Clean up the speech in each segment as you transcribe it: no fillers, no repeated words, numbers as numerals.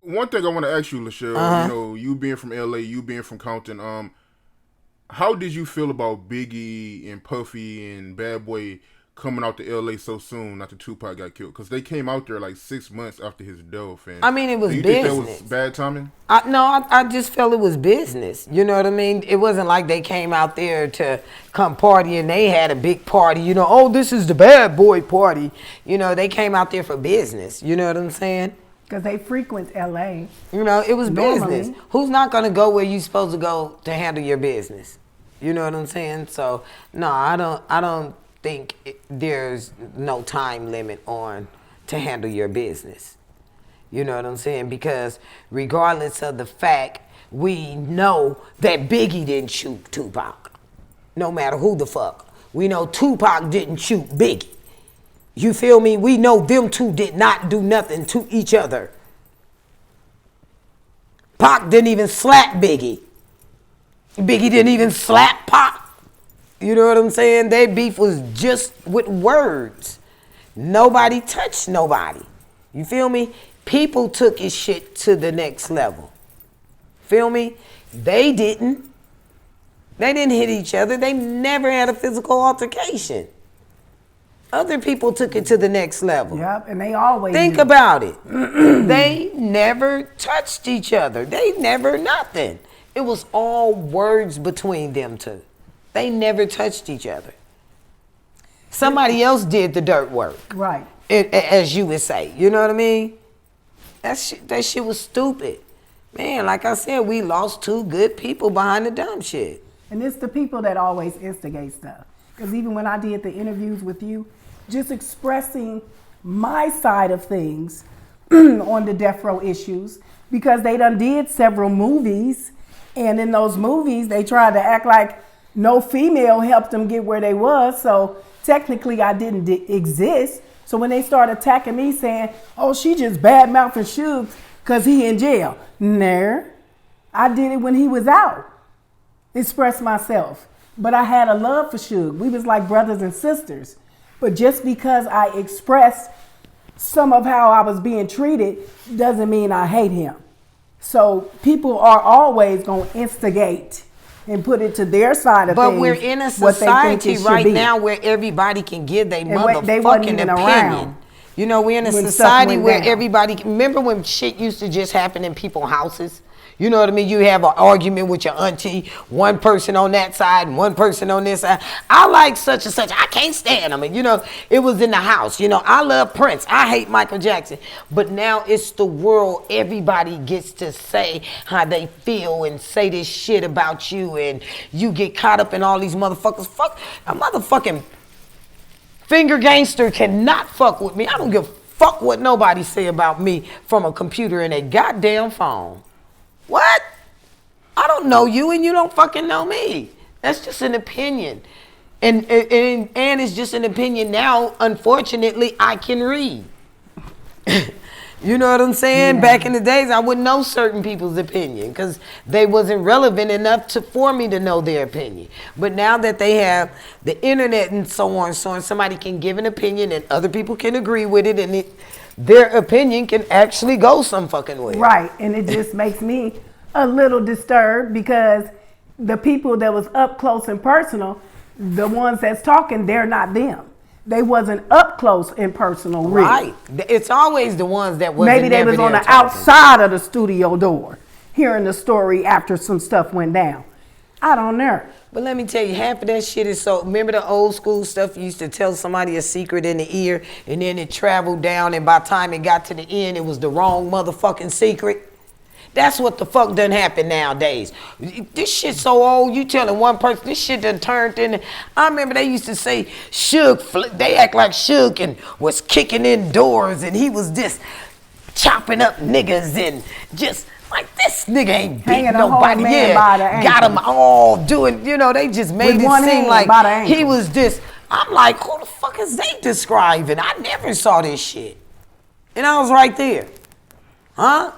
one thing I want to ask you, Lashelle, you know, you being from LA, you being from Compton, how did you feel about Biggie and Puffy and Bad Boy coming out to LA so soon after Tupac got killed? Because they came out there like 6 months after his death. And I mean, it was you business. think that was bad timing? I just felt it was business. You know what I mean? It wasn't like they came out there to come party and they had a big party. You know, oh, this is the Bad Boy party. You know, they came out there for business. You know what I'm saying? Because they frequent LA. You know, it was normally. business. Who's not going to go where you supposed to go to handle your business? You know what I'm saying? So, no, I don't think there's no time limit on to handle your business. You know what I'm saying? Because regardless of the fact, we know that Biggie didn't shoot Tupac. No matter who the fuck. We know Tupac didn't shoot Biggie. You feel me? We know them two did not do nothing to each other. Pac didn't even slap Biggie. Biggie didn't even slap Pac. You know what I'm saying? Their beef was just with words. Nobody touched nobody. You feel me? People took his shit to the next level. Feel me? They didn't. They didn't hit each other. They never had a physical altercation. Other people took it to the next level. Yep, and they always Think do. about it. They never touched each other. They never nothing. It was all words between them two. They never touched each other. Somebody else did the dirt work. Right. As you would say. You know what I mean? That shit was stupid. Man, like I said, we lost two good people behind the dumb shit. And it's the people that always instigate stuff. Because even when I did the interviews with you, just expressing my side of things on the death row issues, because they done did several movies, and in those movies, they tried to act like no female helped them get where they was, so technically I didn't exist. So when they started attacking me saying, oh, she just bad-mouthing Suge because he in jail. Nah, I did it when he was out. Express myself. But I had a love for Suge. We was like brothers and sisters. But just because I expressed some of how I was being treated doesn't mean I hate him. So people are always going to instigate and put it to their side of things. But we're in a society right now where everybody can give their motherfucking opinion. Around. You know, we're in a society where everybody, remember when shit used to just happen in people's houses? You know what I mean? You have an argument with your auntie, one person on that side and one person on this side. I like such and such. I can't stand them. And, you know, it was in the house. You know, I love Prince. I hate Michael Jackson. But now it's the world. Everybody gets to say how they feel and say this shit about you. And you get caught up in all these motherfuckers. Fuck, a motherfucking finger gangster cannot fuck with me. I don't give a fuck what nobody say about me from a computer and a goddamn phone. What? I don't know you and you don't fucking know me. That's just an opinion. And it's just an opinion now. Unfortunately, I can read. You know what I'm saying? Yeah. Back in the days, I wouldn't know certain people's opinion because they wasn't relevant enough for me to know their opinion. But now that they have the internet and so on, somebody can give an opinion and other people can agree with it, and their opinion can actually go some fucking way. Right, and it just makes me a little disturbed because the people that was up close and personal, the ones that's talking, they're not them. They wasn't up close and personal, really. Right. It's always the ones that wasn't. Maybe they was on the outside of the studio door, hearing the story after some stuff went down. I don't know. But let me tell you, half of that shit is so. Remember the old school stuff? You used to tell somebody a secret in the ear, and then it traveled down, and by the time it got to the end, it was the wrong motherfucking secret. That's what the fuck done happen nowadays. This shit so old, you telling one person, this shit done turned in. I remember they used to say Suge, they act like Suge and was kicking in doors and he was just chopping up niggas and just like this nigga ain't beating nobody. Yeah, got them all doing, you know, they just made it seem like he was this. I'm like, who the fuck is they describing? I never saw this shit. And I was right there. Huh?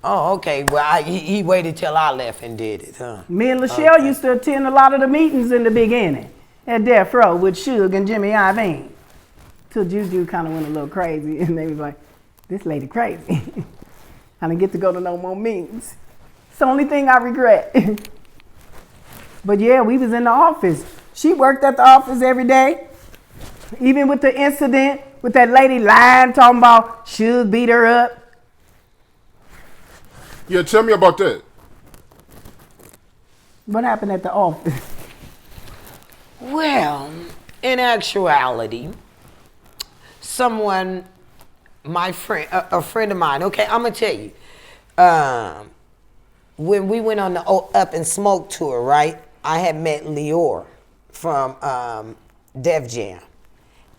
Oh, okay. Well, he waited till I left and did it, huh? Me and Lashelle used to attend a lot of the meetings in the beginning at Death Row with Suge and Jimmy Iovine. Till Juju kind of went a little crazy, and they was like, this lady crazy. I didn't get to go to no more meetings. It's the only thing I regret. But yeah, we was in the office. She worked at the office every day. Even with the incident with that lady lying, talking about Suge beat her up. Yeah, tell me about that. What happened at the office? Well, in actuality, someone, my friend, a friend of mine, okay, I'm going to tell you. When we went on the Up and Smoke tour, right, I had met Leor from Def Jam.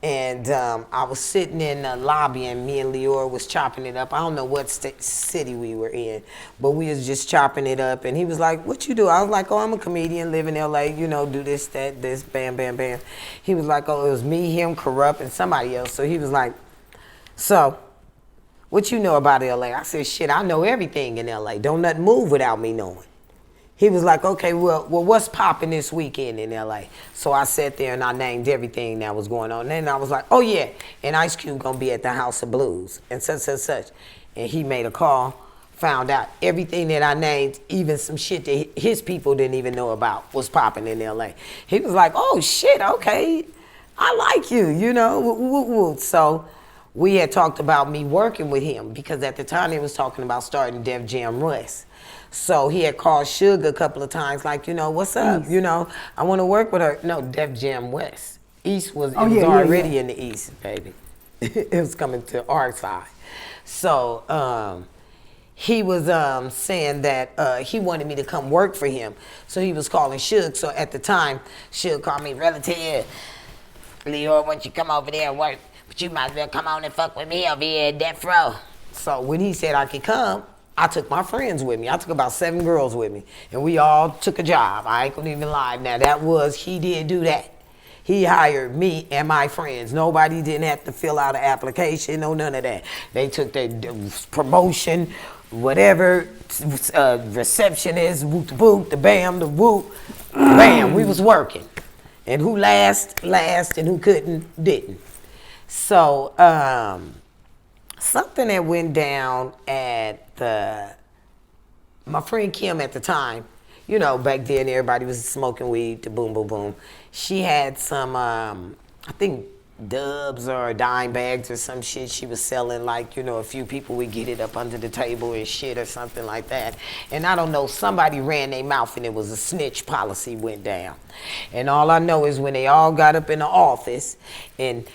And I was sitting in the lobby, and me and Leor was chopping it up. I don't know what city we were in, but we was just chopping it up. And he was like, "What you do?" I was like, "Oh, I'm a comedian, live in L.A., you know, do this, that, this, bam, bam, bam." He was like, "Oh, it was me, him, Corrupt, and somebody else." So he was like, "So, what you know about L.A.?" I said, "Shit, I know everything in L.A. Don't nothing move without me knowing." He was like, "Okay, well, what's popping this weekend in L.A.?" So I sat there and I named everything that was going on. And then I was like, "Oh yeah, and Ice Cube gonna be at the House of Blues and such, such, such." And he made a call, found out everything that I named, even some shit that his people didn't even know about, was popping in L.A. He was like, "Oh shit, okay, I like you, you know, woo, woo." So we had talked about me working with him because at the time he was talking about starting Def Jam West. So he had called Suge a couple of times, like, you know, "What's up? East. You know, I want to work with her." No, Def Jam West. East was, already in the East, baby. It was coming to our side. So he was saying that he wanted me to come work for him. So he was calling Suge. So at the time, Suge called me, "Relative, Leor, why don't you come over there and work? But you might as well come on and fuck with me over here at Death Row." So when he said I could come, I took my friends with me. I took about 7 girls with me. And we all took a job. I ain't gonna even lie. Now he did do that. He hired me and my friends. Nobody didn't have to fill out an application, no none of that. They took their promotion, whatever, receptionist, whoop the boot, the bam, the whoop, bam, we was working. And who last, and who couldn't, didn't. So, something that went down at my friend Kim at the time, you know, back then everybody was smoking weed to boom, boom, boom. She had some, I think dubs or dime bags or some shit she was selling, like, you know, a few people would get it up under the table and shit or something like that. And I don't know, somebody ran their mouth and it was a snitch policy went down. And all I know is when they all got up in the office and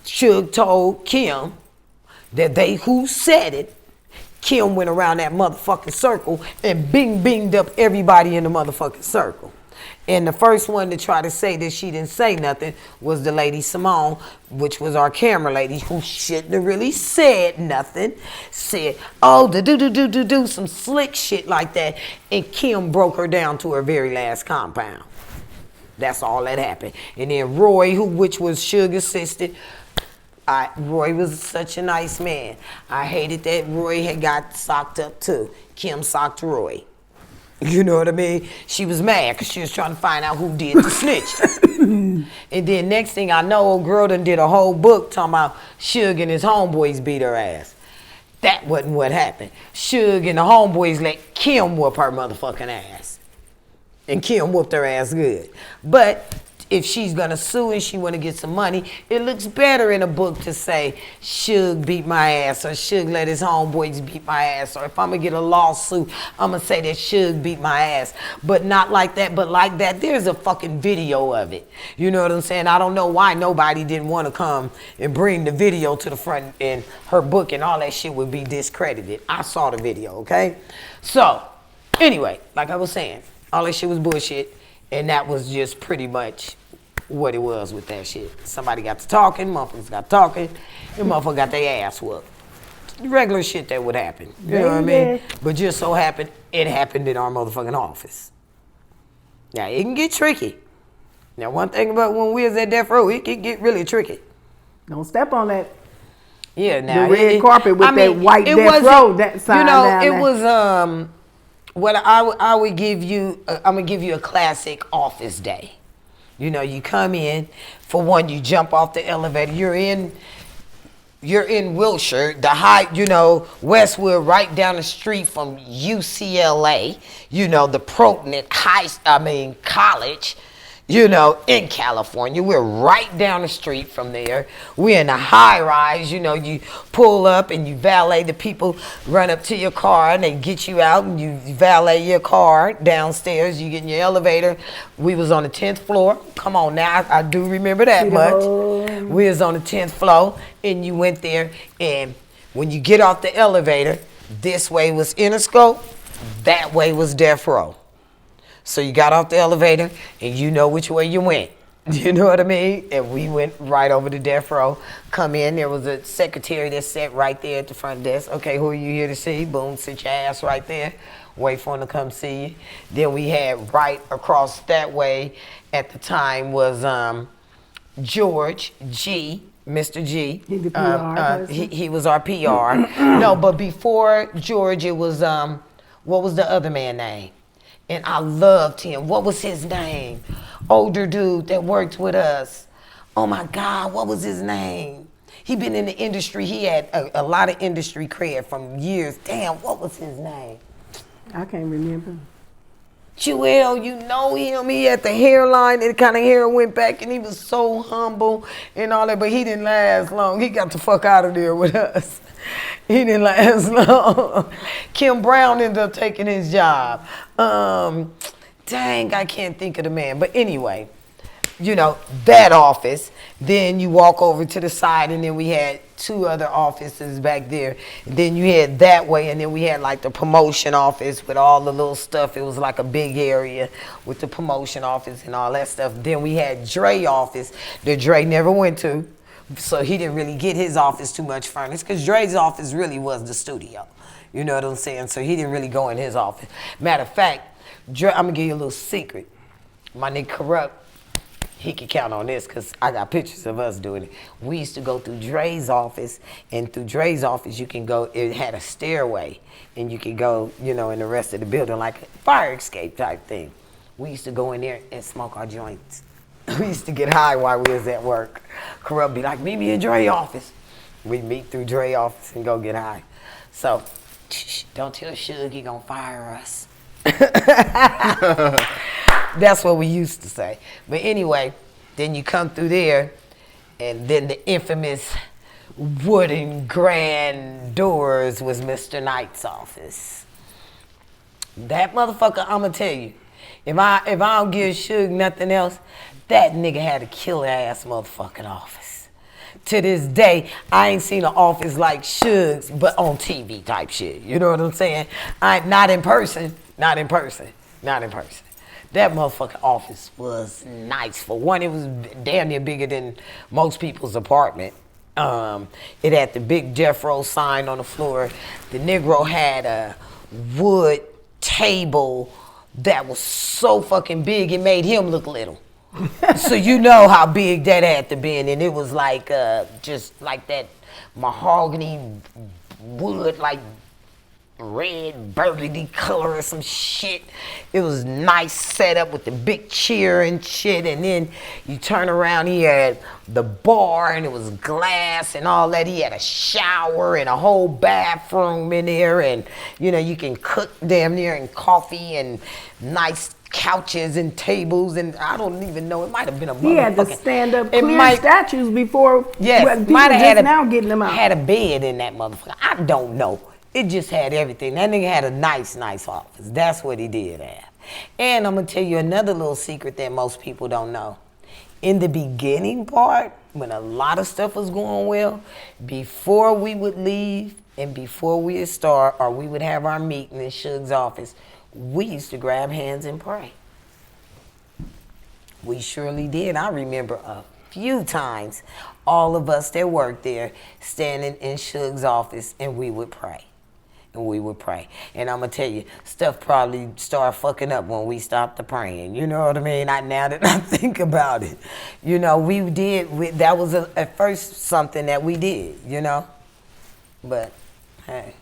Suge told Kim that who said it, Kim went around that motherfucking circle and binged up everybody in the motherfucking circle. And the first one to try to say that she didn't say nothing was the lady Simone, which was our camera lady, who shouldn't have really said nothing. Said, "Oh, do some slick shit like that." And Kim broke her down to her very last compound. That's all that happened. And then Roy, which was Suge's assistant, Roy was such a nice man. I hated that Roy had got socked up too. Kim socked Roy. You know what I mean? She was mad because she was trying to find out who did the snitch. And then next thing I know, old girl done did a whole book talking about Suge and his homeboys beat her ass. That wasn't what happened. Suge and the homeboys let Kim whoop her motherfucking ass. And Kim whooped her ass good. But if she's gonna sue and she wanna get some money, it looks better in a book to say Suge beat my ass or Suge let his homeboys beat my ass, or if I'm gonna get a lawsuit, I'm gonna say that Suge beat my ass. But not like that, but like that. There's a fucking video of it. You know what I'm saying? I don't know why nobody didn't want to come and bring the video to the front in her book and all that shit would be discredited. I saw the video, okay? So, anyway, like I was saying, all that shit was bullshit. And that was just pretty much what it was with that shit. Somebody got to talking, motherfuckers got talking, and motherfuckers got their ass whooped. Regular shit that would happen. You know what I mean? But just so happened, it happened in our motherfucking office. Now, it can get tricky. Now, one thing about when we was at Death Row, it can get really tricky. Don't step on that. Yeah, now. The red carpet with that white Death Row sign. You know, it was, what I would give you, I'm going to give you a classic office day. You know, you come in, for one, you jump off the elevator, you're in you're in Wilshire, the high, you know, Westwood, right down the street from UCLA, you know, the prominent college, you know, in California. We're right down the street from there. We're in a high rise, you know, you pull up and you valet, the people run up to your car and they get you out and you valet your car downstairs. You get in your elevator. We was on the 10th floor. Come on now, I do remember that much. We was on the 10th floor and you went there, and when you get off the elevator, this way was Interscope, that way was Death Row. So you got off the elevator, and you know which way you went. You know what I mean? And we went right over to Death Row. Come in, there was a secretary that sat right there at the front desk. Okay, who are you here to see? Boom, sit your ass right there. Wait for him to come see you. Then we had right across that way at the time was George G. Mr. G. He was our PR. No, but before George, it was, what was the other man's name? And I loved him. What was his name? Older dude that worked with us. Oh my God, what was his name? He been in the industry. He had a lot of industry cred from years. Damn, what was his name? I can't remember. Jewell, you know him. He had the hairline, and kind of hair went back, and he was so humble and all that, but he didn't last long. He got the fuck out of there with us. He didn't last long. Kim Brown ended up taking his job. Dang, I can't think of the man. But anyway, you know, that office. Then you walk over to the side, and then we had two other offices back there. Then you had that way, and then we had like the promotion office with all the little stuff. It was like a big area with the promotion office and all that stuff. Then we had Dre office that Dre never went to. So he didn't really get his office too much furnished, because Dre's office really was the studio. You know what I'm saying? So he didn't really go in his office. Matter of fact, Dre, I'm going to give you a little secret. My nigga Corrupt, he can count on this because I got pictures of us doing it. We used to go through Dre's office, and through Dre's office you can go, it had a stairway, and you could go, you know, in the rest of the building like a fire escape type thing. We used to go in there and smoke our joints. We used to get high while we was at work. Corrupt be like, meet me in Dre office. We meet through Dre office and go get high. So, don't tell Suge he gonna fire us. That's what we used to say. But anyway, then you come through there, and then the infamous wooden grand doors was Mr. Knight's office. That motherfucker, I'ma tell you, if I don't give Suge nothing else, that nigga had a killer ass motherfucking office. To this day, I ain't seen an office like Suge's, but on TV type shit. You know what I'm saying? Not in person. That motherfucking office was nice. For one, it was damn near bigger than most people's apartment. It had the big Death Row sign on the floor. The Negro had a wood table that was so fucking big, it made him look little. So you know how big that had to be, and it was like just like that mahogany wood, like red burgundy color or some shit. It was nice setup with the big chair and shit, and then you turn around, he had the bar and it was glass and all that. He had a shower and a whole bathroom in there, and you know, you can cook damn near, and coffee and nice couches and tables, and I don't even know, it might have been a motherfucking... He had to stand up clear statues before, yes, might have had now getting them out. Had a bed in that motherfucker. I don't know. It just had everything. That nigga had a nice office. That's what he did have. And I'm going to tell you another little secret that most people don't know. In the beginning part, when a lot of stuff was going well, before we would leave and before we would start, or we would have our meeting in Suge's office, we used to grab hands and pray. We surely did. I remember a few times, all of us that worked there standing in Suge's office, and we would pray. And we would pray. And I'm going to tell you, stuff probably started fucking up when we stopped the praying. You know what I mean? now that I think about it. You know, that was at first something that we did, you know? But, hey.